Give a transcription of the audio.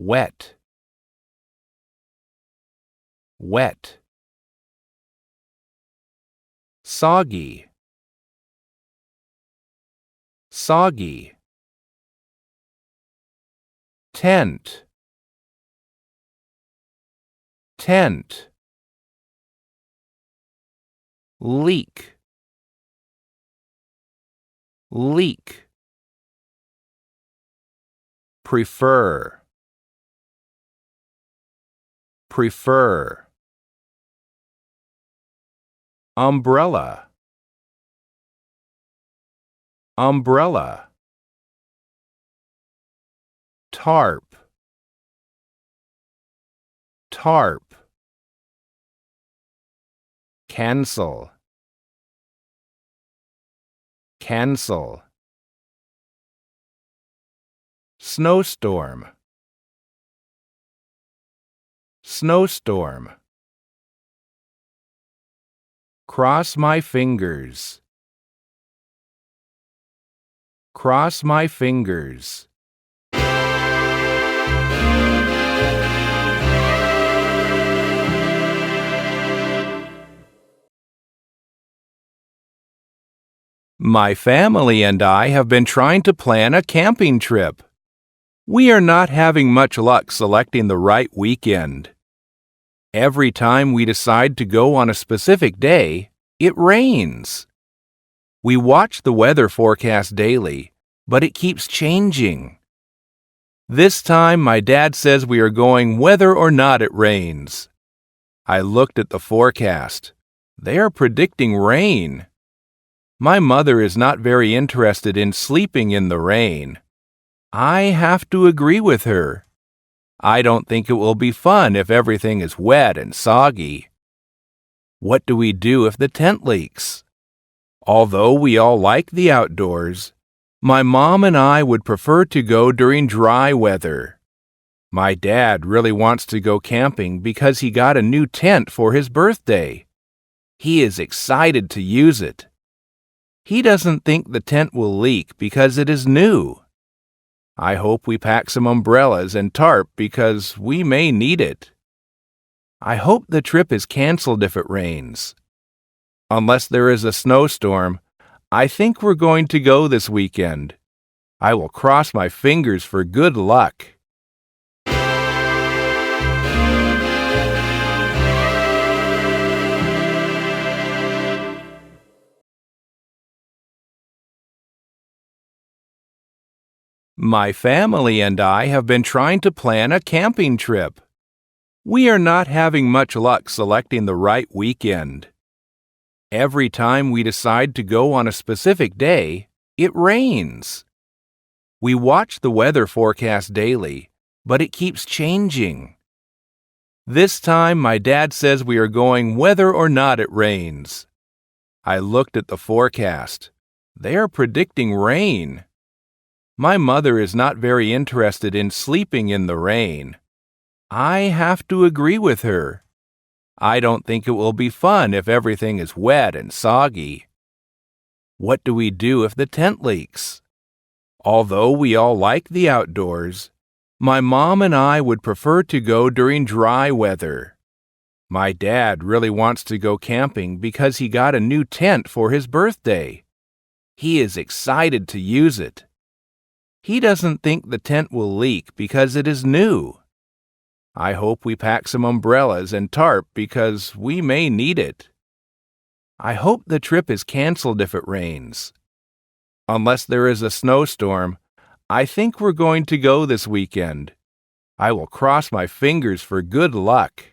wet, wet. Soggy, soggy. Tent, tent. Leak, leak. Prefer, prefer. Umbrella, umbrella. Tarp, tarp. Cancel, cancel. Snowstorm, snowstorm. Cross my fingers, cross my fingers. My family and I have been trying to plan a camping trip. We are not having much luck selecting the right weekend. Every time we decide to go on a specific day, it rains. We watch the weather forecast daily, but it keeps changing. This time, my dad says we are going whether or not it rains. I looked at the forecast. They are predicting rain. My mother is not very interested in sleeping in the rain. I have to agree with her. I don't think it will be fun if everything is wet and soggy. What do we do if the tent leaks? Although we all like the outdoors, my mom and I would prefer to go during dry weather. My dad really wants to go camping because he got a new tent for his birthday. He is excited to use it. He doesn't think the tent will leak because it is new. I hope we pack some umbrellas and tarp because we may need it. I hope the trip is canceled if it rains. Unless there is a snowstorm, I think we're going to go this weekend. I will cross my fingers for good luck. My family and I have been trying to plan a camping trip. We are not having much luck selecting the right weekend. Every time we decide to go on a specific day, it rains. We watch the weather forecast daily, but it keeps changing. This time, my dad says we are going whether or not it rains. I looked at the forecast. They are predicting rain. My mother is not very interested in sleeping in the rain. I have to agree with her. I don't think it will be fun if everything is wet and soggy. What do we do if the tent leaks? Although we all like the outdoors, my mom and I would prefer to go during dry weather. My dad really wants to go camping because he got a new tent for his birthday. He is excited to use it. He doesn't think the tent will leak because it is new. I hope we pack some umbrellas and tarp because we may need it. I hope the trip is canceled if it rains. Unless there is a snowstorm, I think we're going to go this weekend. I will cross my fingers for good luck.